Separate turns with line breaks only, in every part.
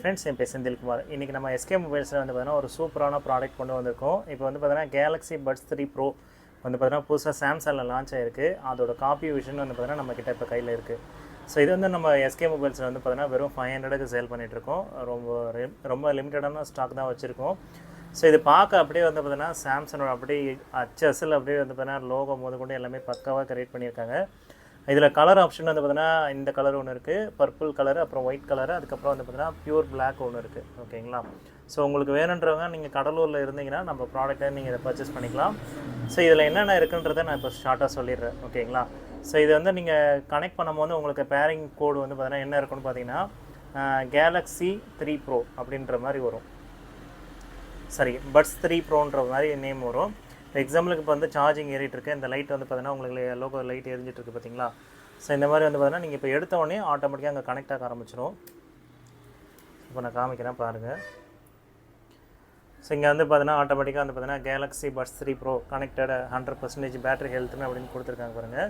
Friends, என் பேர் செந்தில்குமார். இன்றைக்கி நம்ம எஸ்கே மொபைல்ஸில் வந்து பார்த்தீங்கன்னா ஒரு சூப்பரான ப்ராடக்ட் கொண்டு வந்திருக்கோம். இப்போ வந்து பார்த்தீங்கன்னா கேலக்ஸி பட்ஸ் 3 ப்ரோ வந்து பார்த்தீங்கன்னா புதுசாக சாம்சங்கில் லான்ச் ஆகிருக்கு. அதோட காப்பி விஷன் வந்து பார்த்தீங்கன்னா நம்மக்கிட்ட இப்போ கையில் இருக்குது. ஸோ இது வந்து நம்ம எஸ்கே மொபைல்ஸில் வந்து பார்த்தீங்கன்னா வெறும் 500க்கு சேல் பண்ணிகிட்ருக்கோம். ரொம்ப லிமிட்டடான ஸ்டாக் தான் வச்சுருக்கோம். ஸோ இது பார்க்க அப்படியே வந்து பார்த்தீங்கன்னா சாம்சங்கோட அப்படியே அச்சல் அப்படியே வந்து பார்த்தீங்கன்னா லோகோ முதல் கொண்டு எல்லாமே பக்காவாக கிரியேட் பண்ணியிருக்காங்க. இதில் கலர் ஆப்ஷன் வந்து பார்த்தீங்கன்னா இந்த கலர் ஒன்று இருக்குது, பர்பிள் கலரு, அப்புறம் ஒயிட் கலரு, அதுக்கப்புறம் வந்து பார்த்தீங்கன்னா பியூர் பிளாக் ஒன்று இருக்குது. ஓகேங்களா? ஸோ உங்களுக்கு வேணுன்றவங்க நீங்கள் கடலூரில் இருந்தீங்கன்னா நம்ம ப்ராடக்ட்டை நீங்கள் இதை பர்ச்சேஸ் பண்ணிக்கலாம். ஸோ இதில் என்னென்ன இருக்குன்றதை நான் இப்போ ஷார்ட்டாக சொல்லிடுறேன். ஓகேங்களா? ஸோ இது வந்து நீங்கள் கனெக்ட் பண்ணும்போது உங்களுக்கு பேரிங் கோடு வந்து பார்த்தீங்கன்னா என்ன இருக்குன்னு பார்த்தீங்கன்னா கேலக்ஸி 3 ப்ரோ அப்படின்ற மாதிரி வரும். சரி, பட்ஸ் 3 ப்ரோன்ற மாதிரி நேம் வரும். எக்ஸாம்பிளுக்கு இப்போ வந்து சார்ஜிங் ஏறிட்டு இருக்கு. இந்த லைட் வந்து பார்த்தீங்கன்னா உங்களுக்கு லோகோ லைட் எரிஞ்சிட்டு இருக்குது பார்த்தீங்களா? ஸோ இந்த மாதிரி வந்து பார்த்தீங்கன்னா நீங்கள் இப்போ எடுத்த உடனே ஆட்டோமேட்டிக்காக அங்கே கனெக்ட் ஆக ஆரம்பிச்சிடும். இப்போ நான் காமிக்கிறேன் பாருங்கள். ஸோ இங்கே வந்து பார்த்தீங்கன்னா ஆட்டோமேட்டிக்காக வந்து பார்த்தீங்கன்னா galaxy buds 3 pro connected 100% battery ஹெல்த்னு அப்படின்னு கொடுத்துருக்காங்க பாருங்கள்.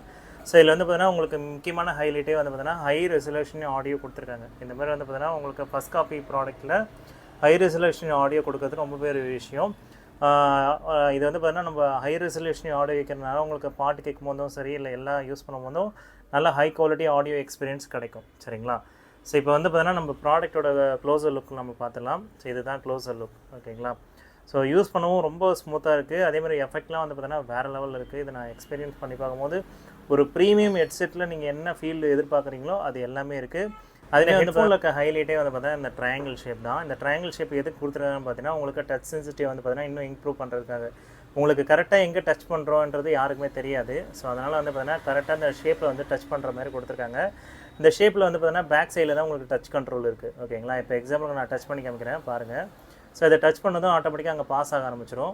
ஸோ இதில் வந்து பார்த்தீங்கன்னா உங்களுக்கு முக்கியமான ஹைலைட்டே வந்து பார்த்தீங்கன்னா ஹை ரெசல்யூஷன் ஆடியோ கொடுத்துருக்காங்க. இந்த மாதிரி வந்து பார்த்தீங்கன்னா உங்களுக்கு ஃபஸ்ட் காப்பி ப்ராடக்ட்டில் ஹை ரெசல்யூஷன் ஆடியோ கொடுக்கறது ரொம்ப பெரிய விஷயம். இது வந்து பார்த்தீங்கன்னா நம்ம ஹை ரெசல்யூஷன் ஆடியோ வைக்கிறதுனால உங்களுக்கு பாட்டு கேட்கும் போதும் சரி, இல்லை எல்லாம் யூஸ் பண்ணும் போதும் நல்ல ஹை குவாலிட்டி ஆடியோ எக்ஸ்பீரியன்ஸ் கிடைக்கும். சரிங்களா? ஸோ இப்போ வந்து பார்த்தீங்கன்னா நம்ம ப்ராடக்ட்டோட க்ளோசர் லுக் நம்ம பார்த்துலாம். ஸோ இதுதான் க்ளோசர் லுக். ஓகேங்களா? ஸோ யூஸ் பண்ணவும் ரொம்ப ஸ்மூத்தாக இருக்குது. அதேமாதிரி எஃபெக்ட்லாம் வந்து பார்த்தீங்கன்னா வேறு லெவலில் இருக்குது. இதை நான் எக்ஸ்பீரியன்ஸ் பண்ணி பார்க்கும்போது ஒரு ப்ரீமியம் ஹெட்செட்டில் நீங்கள் என்ன ஃபீல் எதிர்பார்க்குறீங்களோ அது எல்லாமே இருக்குது. அதில் வந்து இருக்க ஹைலைட்டே வந்து பார்த்தீங்கன்னா இந்த ட்ரையாங்கிள் ஷேப் தான். இந்த ட்ரையாங்கிள் ஷேப் எதுக்கு கொடுத்துருக்காங்கன்னு பார்த்தீங்கன்னா உங்களுக்கு டச் சென்சிட்டிவ் வந்து பார்த்தீங்கன்னா இன்னும் இம்ப்ரூவ் பண்ணுறதுக்காக. உங்களுக்கு கரெக்டாக எங்கே டச் பண்ணுறோன்றது யாருக்குமே தெரியாது. ஸோ அதனால் வந்து பார்த்தீங்கன்னா கரெக்டாக இந்த ஷேப்பில் வந்து டச் பண்ணுற மாதிரி கொடுத்துருக்காங்க. இந்த ஷேப்பில் வந்து பார்த்தீங்கன்னா பேக் சைடில் தான் உங்களுக்கு டச் கண்ட்ரோல் இருக்குது. ஓகேங்களா? இப்போ எக்ஸாம்பிளுக்கு நான் டச் பண்ணி காமிக்கிறேன் பாருங்கள். ஸோ இதை டச் பண்ணதும் ஆட்டோமேட்டிக்காக அங்கே பாஸ் ஆக ஆரம்பிச்சிடும்.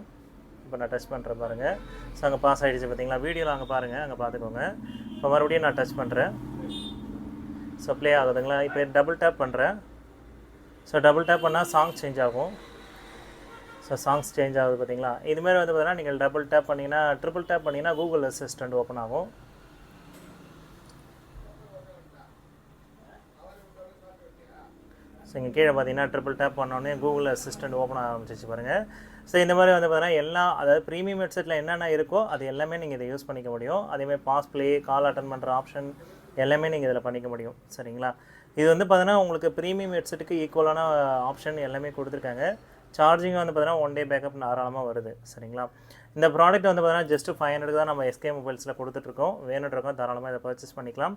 இப்போ நான் டச் பண்ணுறேன் பாருங்கள். ஸோ அங்கே பாஸ் ஆகிடுச்சு பார்த்தீங்களா? வீடியோவில் அங்கே பாருங்கள், அங்கே பார்த்துக்கோங்க. இப்போ மறுபடியும் நான் டச் பண்ணுறேன். ஸோ ப்ளே ஆகுதுங்களா? இப்போ டபுள் டேப் பண்ணுறேன். ஸோ டபுள் டேப் பண்ணால் சாங் சேஞ்ச் ஆகும். ஸோ சாங்ஸ் சேஞ்ச் ஆகுது பார்த்தீங்களா? இதுமாரி வந்து பார்த்தீங்கன்னா நீங்கள் டபுள் டேப் பண்ணிங்கன்னா ட்ரிபிள் டேப் பண்ணிங்கன்னா கூகுள் அசிஸ்டண்ட் ஓப்பன் ஆகும். ஸோ இங்கே கீழே பார்த்தீங்கன்னா ட்ரிபிள் டேப் பண்ணோடனே கூகுள் அசிஸ்டண்ட் ஓப்பன் ஆக ஆரம்பிச்சிச்சு பாருங்கள். ஸோ இந்த மாதிரி வந்து பார்த்தீங்கன்னா எல்லாம், அதாவது ப்ரீமியம் ஹெட்செட்டில் என்னென்ன இருக்கோ அது எல்லாமே நீங்கள் இதை யூஸ் பண்ணிக்க முடியும். அதேமாதிரி பாஸ் ப்ளே, கால் அட்டன் பண்ணுற ஆப்ஷன் எல்லாமே நீங்கள் இதில் பண்ணிக்க முடியும். சரிங்களா? இது வந்து பார்த்தீங்கன்னா உங்களுக்கு ப்ரீமியம் ஹெட்செட்டுக்கு ஈக்குவலான ஆப்ஷன் எல்லாமே கொடுத்துருக்காங்க. சார்ஜிங் வந்து பார்த்தீங்கன்னா 1 டே பேக்கப் தாராளமாக வருது. சரிங்களா? இந்த ப்ராடக்ட் வந்து பார்த்தீங்கன்னா ஜஸ்ட் 500 தான் நம்ம எஸ்கே மொபைல்ஸில் கொடுத்துட்ருக்கோம். வேணுன்றவங்க தாராளமாக இதை பர்ச்சேஸ் பண்ணிக்கலாம்.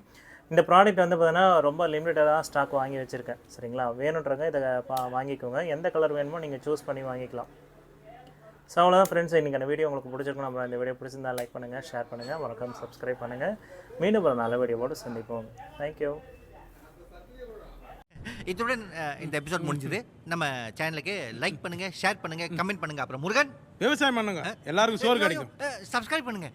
இந்த ப்ராடக்ட் வந்து பார்த்தீங்கன்னா ரொம்ப லிமிட்டடாக ஸ்டாக் வாங்கி வச்சுருக்கேன். சரிங்களா? வேணுன்றவங்க இதை வாங்கிக்கோங்க. எந்த கலர் வேணுமோ நீங்கள் சூஸ் பண்ணி வாங்கிக்கலாம். ஸோ அவ்வளோதான் ஃப்ரெண்ட்ஸ், இன்றைக்கி அந்த வீடியோ உங்களுக்கு பிடிச்சிருக்கும். நம்ம இந்த வீடியோ பிடிச்சிருந்தால் லைக் பண்ணுங்கள், ஷேர் பண்ணுங்கள், மறக்காம சப்ஸ்கிரைப் பண்ணுங்கள். மீண்டும் ஒரு நல்ல வீடியோவோடு சந்திப்போம். தேங்க்யூ.
இத்துடன் இந்த எபிசோட் முடிஞ்சது. நம்ம சேனலுக்கு லைக் பண்ணுங்க, ஷேர் பண்ணுங்க, கமெண்ட் பண்ணுங்க. அப்புறம் முருகன்
விவசாயம் பண்ணுங்க, எல்லாருக்கும் சோறு கிடைக்கும்.
சப்ஸ்கிரைப் பண்ணுங்க.